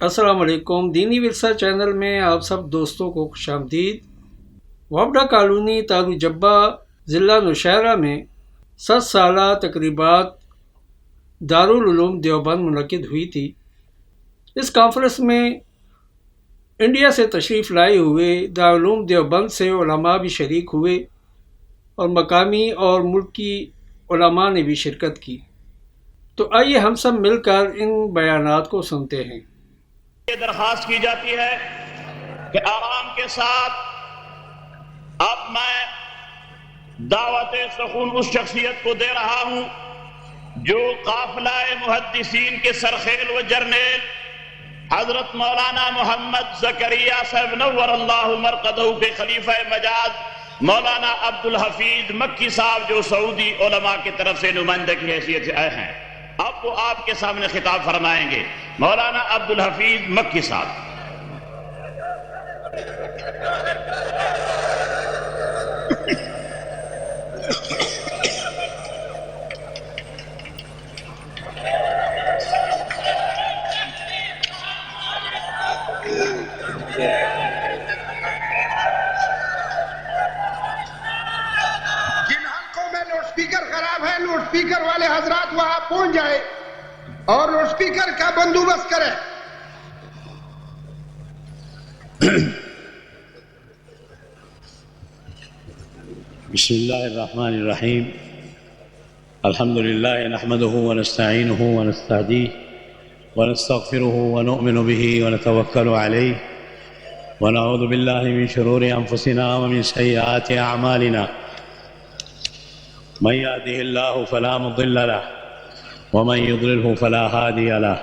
السلام علیکم، دینی ورثہ چینل میں آپ سب دوستوں کو خوش آمدید۔ وابڈا کالونی تالو جبہ ضلع نوشہرہ میں 7 سالہ تقریبات دارالعلوم دیوبند منعقد ہوئی تھی۔ اس کانفرنس میں انڈیا سے تشریف لائے ہوئے دارالعلوم دیوبند سے علماء بھی شریک ہوئے اور مقامی اور ملکی علماء نے بھی شرکت کی۔ تو آئیے ہم سب مل کر ان بیانات کو سنتے ہیں۔ یہ درخواست کی جاتی ہے کہ آرام کے ساتھ اب میں دعوت سخن اس شخصیت کو دے رہا ہوں جو قافلہ محدثین کے سرخیل و جرنیل حضرت مولانا محمد زکریا صاحب نور اللہ مرقدہ کے خلیفہ مجاز مولانا عبدالحفیظ مکی صاحب جو سعودی علماء کی طرف سے نمائندہ کی حیثیت سے آئے ہیں، اب وہ آپ کے سامنے خطاب فرمائیں گے۔ مولانا عبدالحفیظ مکی صاحب۔ جن حلقوں میں لاؤڈ سپیکر خراب ہے، لاؤڈ سپیکر والے حضرات وہاں پہنچ جائے اور لاؤڈ سپیکر کا بندوبست کریں۔ بسم اللہ الرحمن الرحیم۔ الحمد للہ نحمده ونستعینه ونستهدیه ونستغفره ونؤمن به ونتوکل علیہ ونعوذ باللہ من شرور انفسنا ومن سیئات اعمالنا، من يهده الله فلا مضل له ومن يضلله فلا هادي له،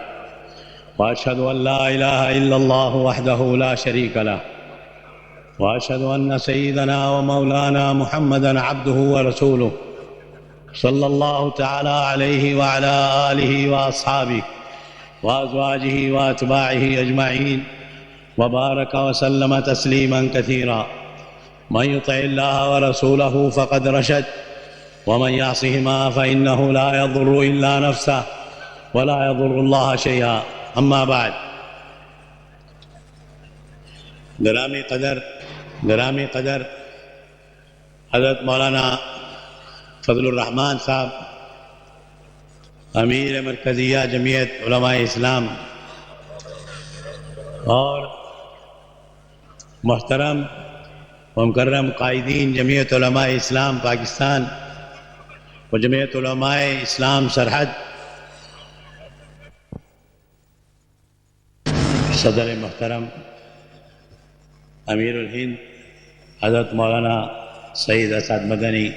واشهد ان لا اله الا الله وحده لا شريك له، واشهد ان سيدنا ومولانا محمدا عبده ورسوله صلى الله تعالى عليه وعلى آله وأصحابه وأزواجه وأتباعه أجمعين وبارك وسلم تسليما كثيرا۔ من يطع الله ورسوله فقد رشد ومن يعصهما فإنه لا يضر إلا نفسه ولا يضر الله شيئا، أما بعد۔ گرامی قدر حضرت مولانا فضل الرحمان صاحب امیر مرکزیہ جمعیت علماء اسلام اور محترم و مکرم قائدین جمعیت علماء اسلام پاکستان و جمعیت علماء اسلام سرحد، صدر محترم امیر الہند حضرت مولانا سعید اسد مدنی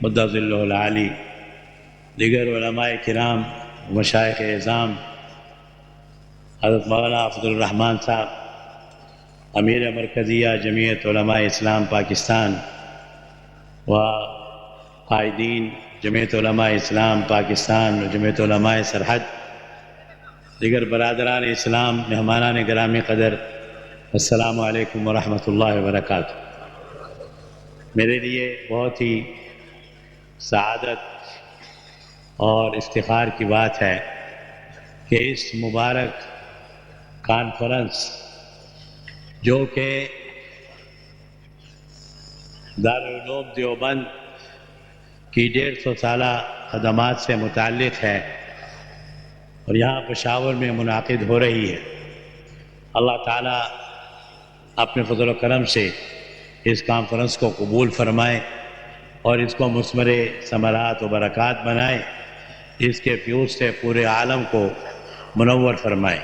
مدہ ظلہ العالی، دیگر علماء کرام مشائخ اعظام، حضرت مولانا فضل الرحمان صاحب امیر مرکزیہ جمعیت علماء اسلام پاکستان و قائدین جمعیت علماء اسلام پاکستان و جمعیت علماء سرحد، دیگر برادران اسلام، مہمانان گرامی قدر، السلام علیکم ورحمۃ اللہ وبرکاتہ۔ میرے لیے بہت ہی سعادت اور افتخار کی بات ہے کہ اس مبارک کانفرنس جو کہ دارالعلوم دیوبند کی 150 سالہ خدمات سے متعلق ہے اور یہاں پشاور میں منعقد ہو رہی ہے، اللہ تعالیٰ اپنے فضل و کرم سے اس کانفرنس کو قبول فرمائے اور اس کو مثمر ثمرات و برکات بنائے، اس کے فیوز سے پورے عالم کو منور فرمائے۔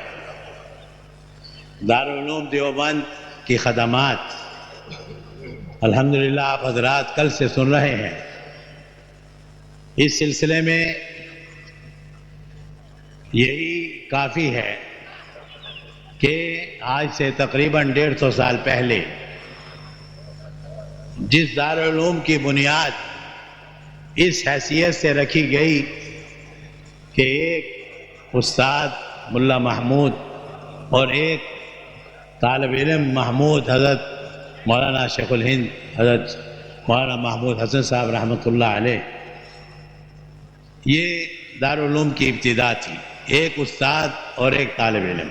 دارالعلوم دیوبند کی خدمات الحمدللہ آپ حضرات کل سے سن رہے ہیں۔ اس سلسلے میں یہی کافی ہے کہ آج سے تقریباً 150 سال پہلے جس دارالعلوم کی بنیاد اس حیثیت سے رکھی گئی کہ ایک استاد ملا محمود اور ایک طالب علم محمود حضرت مولانا شیخ الہند حضرت مولانا محمود حسن صاحب رحمۃ اللہ علیہ، یہ دارالعلوم کی ابتدا تھی، ایک استاد اور ایک طالب علم۔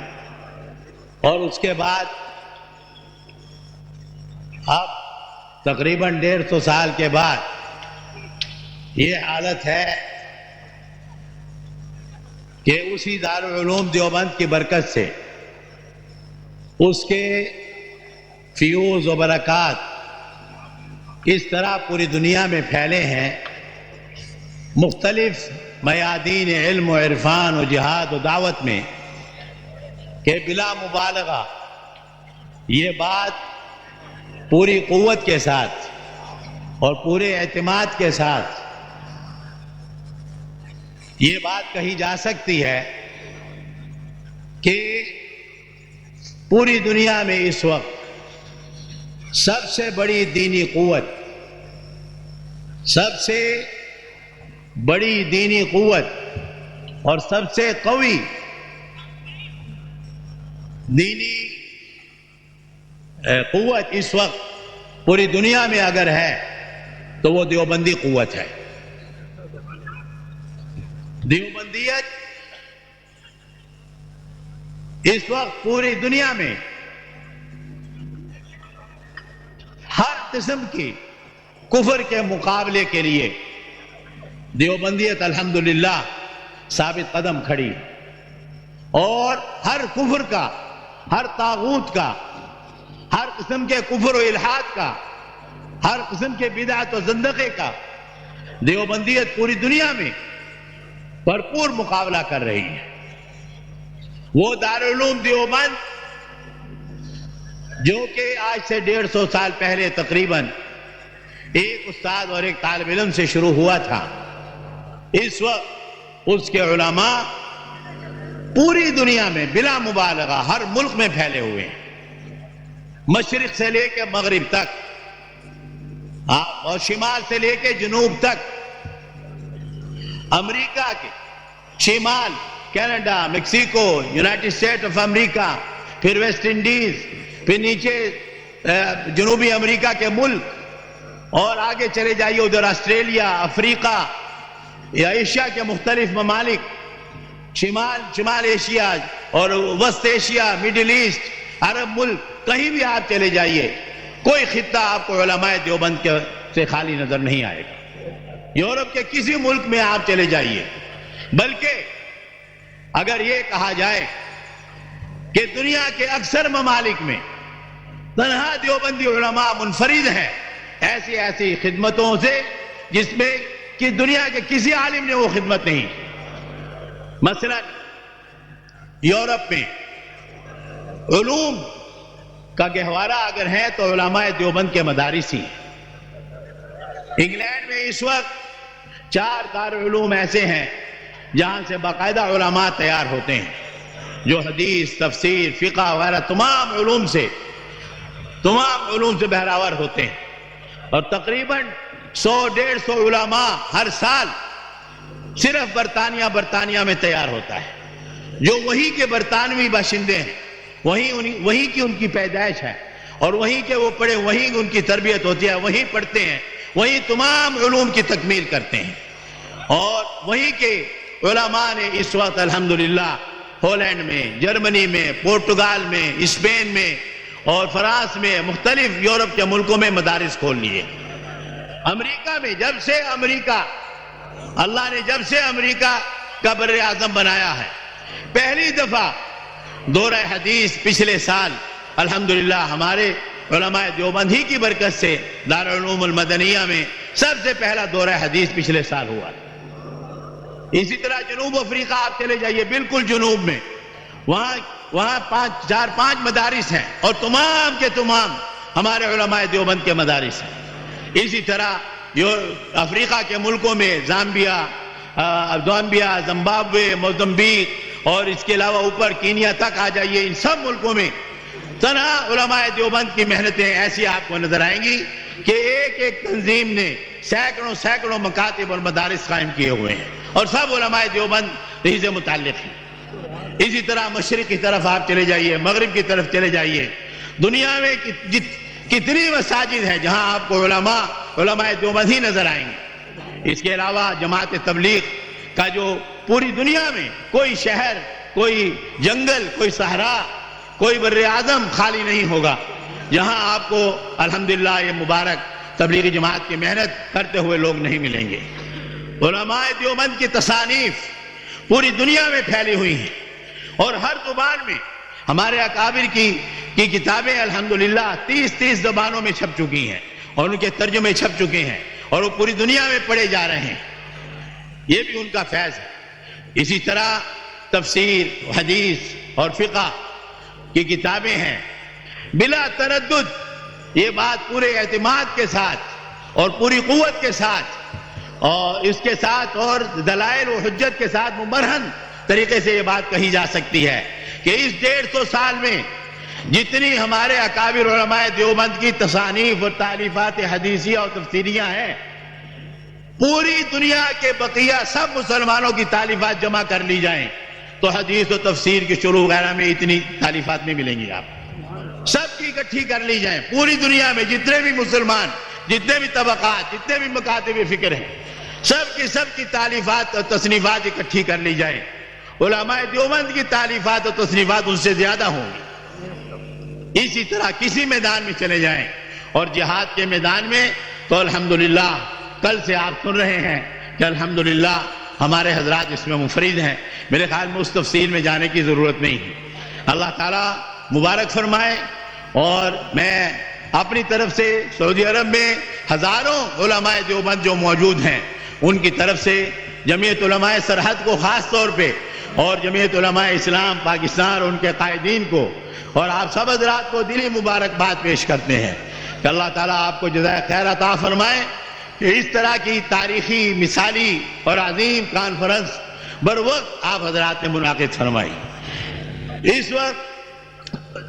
اور اس کے بعد اب تقریباً 150 سال کے بعد یہ حالت ہے کہ اسی دارالعلوم دیوبند کی برکت سے اس کے فیوز و برکات اس طرح پوری دنیا میں پھیلے ہیں، مختلف میادین علم و عرفان و جہاد و دعوت میں، کہ بلا مبالغہ یہ بات پوری قوت کے ساتھ اور پورے اعتماد کے ساتھ یہ بات کہی جا سکتی ہے کہ پوری دنیا میں اس وقت سب سے بڑی دینی قوت، سب سے بڑی دینی قوت اور سب سے قوی دینی قوت اس وقت پوری دنیا میں اگر ہے تو وہ دیوبندی قوت ہے۔ دیوبندیت اس وقت پوری دنیا میں ہر قسم کی کفر کے مقابلے کے لیے دیوبندیت الحمدللہ ثابت قدم کھڑی، اور ہر کفر کا، ہر طاغوت کا، ہر قسم کے کفر و الحاد کا، ہر قسم کے بدعت و زندقے کا دیوبندیت پوری دنیا میں بھرپور مقابلہ کر رہی ہے۔ وہ دارالعلوم دیوبند جو کہ آج سے 150 سال پہلے تقریباً ایک استاد اور ایک طالب علم سے شروع ہوا تھا، اس وقت اس کے علماء پوری دنیا میں بلا مبالغہ ہر ملک میں پھیلے ہوئے ہیں، مشرق سے لے کے مغرب تک اور شمال سے لے کے جنوب تک، امریکہ کے شمال، Canada, Mexico, United state of America, پھر ویسٹ انڈیز، پھر نیچے جنوبی امریکہ کے ملک، اور آگے چلے جائیے ادھر آسٹریلیا، افریقہ یا ایشیا کے مختلف ممالک، شمال ایشیا اور وسط ایشیا، میڈل ایسٹ، عرب ملک، کہیں بھی آپ چلے جائیے کوئی خطہ آپ کو علماء دیوبند سے خالی نظر نہیں آئے گا۔ یورپ کے کسی ملک میں آپ چلے جائیے، بلکہ اگر یہ کہا جائے کہ دنیا کے اکثر ممالک میں تنہا دیوبندی علماء منفرد ہیں ایسی ایسی خدمتوں سے جس میں کہ دنیا کے کسی عالم نے وہ خدمت نہیں کی۔ مثلا یورپ میں علوم کا گہوارہ اگر ہے تو علماء دیوبند کے مدارس ہی ہیں۔ انگلینڈ میں اس وقت 4 دارالعلوم ایسے ہیں جہاں سے باقاعدہ علماء تیار ہوتے ہیں جو حدیث، تفسیر، فقہ وغیرہ تمام علوم سے بہراور ہوتے ہیں، اور تقریباً 100-150 علماء ہر سال صرف برطانیہ میں تیار ہوتا ہے، جو وہی کے برطانوی باشندے ہیں، وہی کی ان کی پیدائش ہے، اور وہیں کے وہ پڑھے، وہیں ان کی تربیت ہوتی ہے، وہیں پڑھتے ہیں، وہیں تمام علوم کی تکمیل کرتے ہیں، اور وہیں کے علماء نے اس وقت الحمدللہ ہالینڈ میں، جرمنی میں، پورتگال میں، اسپین میں اور فرانس میں، مختلف یورپ کے ملکوں میں مدارس کھول لیے۔ امریکہ میں اللہ نے جب سے امریکہ کا بر اعظم بنایا ہے، پہلی دفعہ دورہ حدیث پچھلے سال الحمدللہ ہمارے علماء دیوبند ہی کی برکت سے دارالعلوم المدنیہ میں سب سے پہلا دورہ حدیث پچھلے سال ہوا۔ اسی طرح جنوب افریقہ آپ چلے جائیے، بالکل جنوب میں، وہاں 4-5 مدارس ہیں، اور تمام کے تمام ہمارے علماء دیوبند کے مدارس ہیں۔ اسی طرح افریقہ کے ملکوں میں زامبیا، زمبابوے، موزمبیق، اور اس کے علاوہ اوپر کینیا تک آ جائیے، ان سب ملکوں میں تنہا علماء دیوبند کی محنتیں ایسی آپ کو نظر آئیں گی کہ ایک تنظیم نے سینکڑوں مکاتب اور مدارس قائم کیے ہوئے ہیں، اور سب علماء دیوبند ہی سے متعلق ہیں۔ اسی طرح مشرق کی طرف آپ چلے جائیے، مغرب کی طرف چلے جائیے، دنیا میں کتنی مساجد ہیں جہاں آپ کو علماء دیوبند ہی نظر آئیں گے۔ اس کے علاوہ جماعت تبلیغ کا جو پوری دنیا میں کوئی شہر، کوئی جنگل، کوئی صحرا کوئی بر اعظم خالی نہیں ہوگا جہاں آپ کو الحمدللہ یہ مبارک تبلیغی جماعت کی محنت کرتے ہوئے لوگ نہیں ملیں گے۔ علماء دیوبند کی تصانیف پوری دنیا میں پھیلی ہوئی ہیں اور ہر زبان میں ہمارے اکابر کی کتابیں الحمدللہ 30 زبانوں میں چھپ چکی ہیں اور ان کے ترجمے چھپ چکے ہیں اور وہ پوری دنیا میں پڑھے جا رہے ہیں۔ یہ بھی ان کا فیض ہے۔ اسی طرح تفسیر، حدیث اور فقہ کی کتابیں ہیں۔ بلا تردد یہ بات پورے اعتماد کے ساتھ اور پوری قوت کے ساتھ اور اس کے ساتھ اور دلائل و حجت کے ساتھ مبرہن طریقے سے یہ بات کہی جا سکتی ہے کہ اس 150 سال میں جتنی ہمارے اکابر علماء دیوبند کی تصانیف اور تالیفات حدیثیہ اور تفسیریہ ہیں، پوری دنیا کے بقیہ سب مسلمانوں کی تالیفات جمع کر لی جائیں تو حدیث و تفسیر کی شروع وغیرہ میں اتنی تالیفات نہیں ملیں گی۔ آپ سب کی اکٹھی کر لی جائیں، پوری دنیا میں جتنے بھی مسلمان، جتنے بھی طبقات، جتنے بھی مکاتب فکر ہیں، سب کی تالیفات اور تصنیفات اکٹھی کر لی جائیں، علماء دیوبند کی تالیفات اور تصنیفات ان سے زیادہ ہوں گی۔ اسی طرح کسی میدان میں چلے جائیں اور جہاد کے میدان میں تو الحمدللہ کل سے آپ سن رہے ہیں کہ الحمدللہ ہمارے حضرات اس میں منفرد ہیں۔ میرے خیال میں اس تفصیل میں جانے کی ضرورت نہیں ہے۔ اللہ تعالیٰ مبارک فرمائے۔ اور میں اپنی طرف سے سعودی عرب میں ہزاروں علماء دیوبند جو موجود ہیں ان کی طرف سے جمعیت علماء سرحد کو خاص طور پہ اور جمعیت علماء اسلام پاکستان اور ان کے قائدین کو اور آپ سب حضرات کو دلی مبارکباد پیش کرتے ہیں کہ اللہ تعالیٰ آپ کو جزائے خیر عطا فرمائے کہ اس طرح کی تاریخی، مثالی اور عظیم کانفرنس بر وقت آپ حضرات نے منعقد فرمائی۔ اس وقت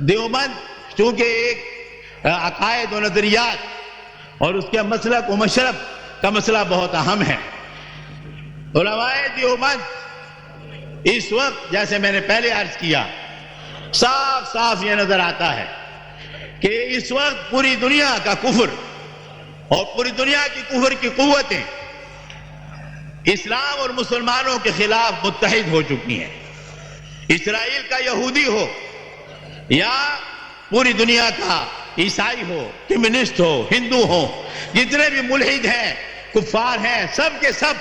دیوبند چونکہ ایک عقائد و نظریات اور اس کے مسلک و مشرب کا مسئلہ بہت اہم ہے۔ علماء دیوبند اس وقت جیسے میں نے پہلے عرض کیا صاف یہ نظر آتا ہے کہ اس وقت پوری دنیا کا کفر اور پوری دنیا کی کفر کی قوتیں اسلام اور مسلمانوں کے خلاف متحد ہو چکی ہیں۔ اسرائیل کا یہودی ہو یا پوری دنیا کا عیسائی ہو، کمیونسٹ ہو، ہندو ہو، جتنے بھی ملحد ہیں، کفار ہیں، سب کے سب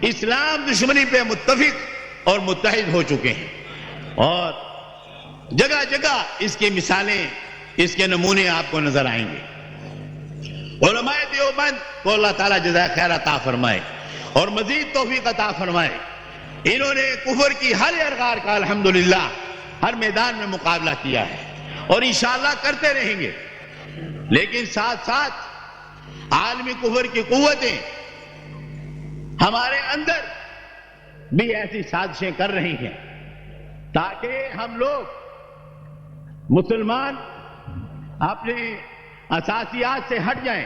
اسلام دشمنی پہ متفق اور متحد ہو چکے ہیں۔ اور جگہ جگہ اس کی مثالیں، اس کے نمونے آپ کو نظر آئیں گے۔ علماء دیوبند کو اللہ تعالیٰ جزائے خیر عطا فرمائے اور مزید توفیق عطا فرمائے۔ انہوں نے کفر کی ہر ارغار کا الحمدللہ ہر میدان میں مقابلہ کیا ہے اور انشاءاللہ کرتے رہیں گے، لیکن ساتھ ساتھ عالمی کفر کی قوتیں ہمارے اندر بھی ایسی سازشیں کر رہی ہیں تاکہ ہم لوگ مسلمان اپنے اساسیات سے ہٹ جائیں،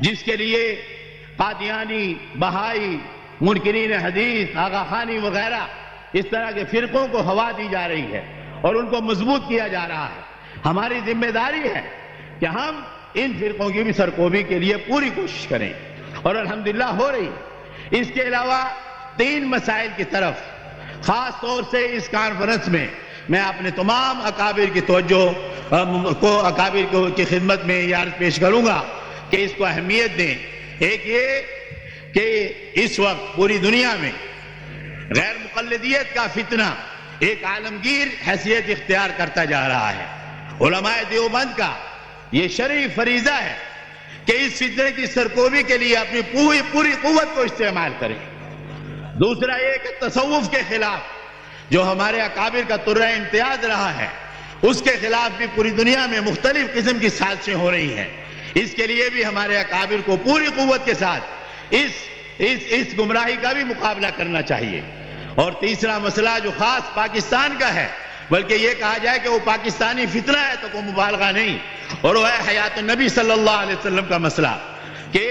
جس کے لیے قادیانی، بہائی، منکرین حدیث، آغا خانی وغیرہ اس طرح کے فرقوں کو ہوا دی جا رہی ہے اور ان کو مضبوط کیا جا رہا ہے۔ ہماری ذمہ داری ہے کہ ہم ان فرقوں کی بھی سرکوبی کے لیے پوری کوشش کریں اور الحمدللہ ہو رہی ہے۔ اس کے علاوہ 3 مسائل کی طرف خاص طور سے اس کانفرنس میں میں اپنے تمام اکابر کی توجہ کو اکابر کی خدمت میں یہ عرض پیش کروں گا کہ اس کو اہمیت دیں۔ ایک یہ کہ اس وقت پوری دنیا میں غیر مقلدیت کا فتنہ ایک عالمگیر حیثیت اختیار کرتا جا رہا ہے۔ علماء دیوبند کا یہ شرعی فریضہ ہے کہ اس فتنے کی سرکوبی کے لیے اپنی پوری قوت کو استعمال کریں۔ دوسرا یہ کہ تصوف کے خلاف جو ہمارے اکابر کا طرہ امتیاز رہا ہے اس کے خلاف بھی پوری دنیا میں مختلف قسم کی سازشیں ہو رہی ہیں۔ اس کے لیے بھی ہمارے اکابر کو پوری قوت کے ساتھ اس گمراہی کا بھی مقابلہ کرنا چاہیے۔ اور تیسرا مسئلہ جو خاص پاکستان کا ہے، بلکہ یہ کہا جائے کہ وہ پاکستانی فتنہ ہے تو کوئی مبالغہ نہیں، اور وہ ہے حیات النبی صلی اللہ علیہ وسلم کا مسئلہ کہ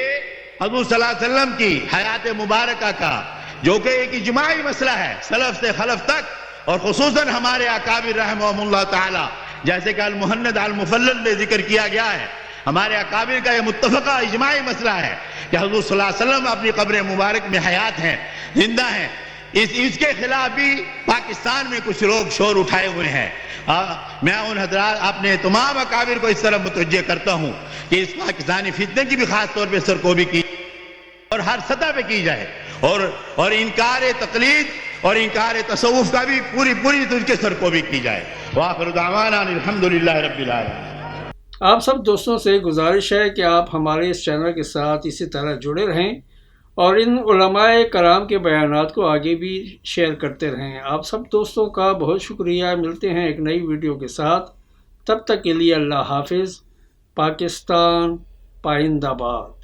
حضور صلی اللہ علیہ وسلم کی حیات مبارکہ کا جو کہ ایک اجماعی مسئلہ ہے سلف سے خلف تک، اور خصوصاً ہمارے اکابر رحمہم اللہ تعالی جیسے کہ المہند المفلل میں ذکر کیا گیا ہے، ہمارے اکابر کا یہ متفقہ اجماعی مسئلہ ہے کہ حضور صلی اللہ علیہ وسلم اپنی قبر مبارک میں حیات ہیں، زندہ ہیں۔ اس کے خلاف بھی پاکستان میں کچھ لوگ شور اٹھائے ہوئے ہیں میں ان حضرات اپنے تمام اکابر کو اس طرح متوجہ کرتا ہوں کہ اس پاکستانی فتنے کی بھی خاص طور پہ سرکوبی کی اور ہر سطح پہ کی جائے، اور انکار تقلید اور انکار تصوف کا بھی پوری طرح کے سرکوبی کی جائے۔ وآخر دعوانا الحمدللہ رب العالمین۔ آپ سب دوستوں سے گزارش ہے کہ آپ ہمارے اس چینل کے ساتھ اسی طرح جڑے رہیں اور ان علماء کرام کے بیانات کو آگے بھی شیئر کرتے رہیں۔ آپ سب دوستوں کا بہت شکریہ۔ ملتے ہیں ایک نئی ویڈیو کے ساتھ، تب تک کے لیے اللہ حافظ۔ پاکستان پائندہ باد۔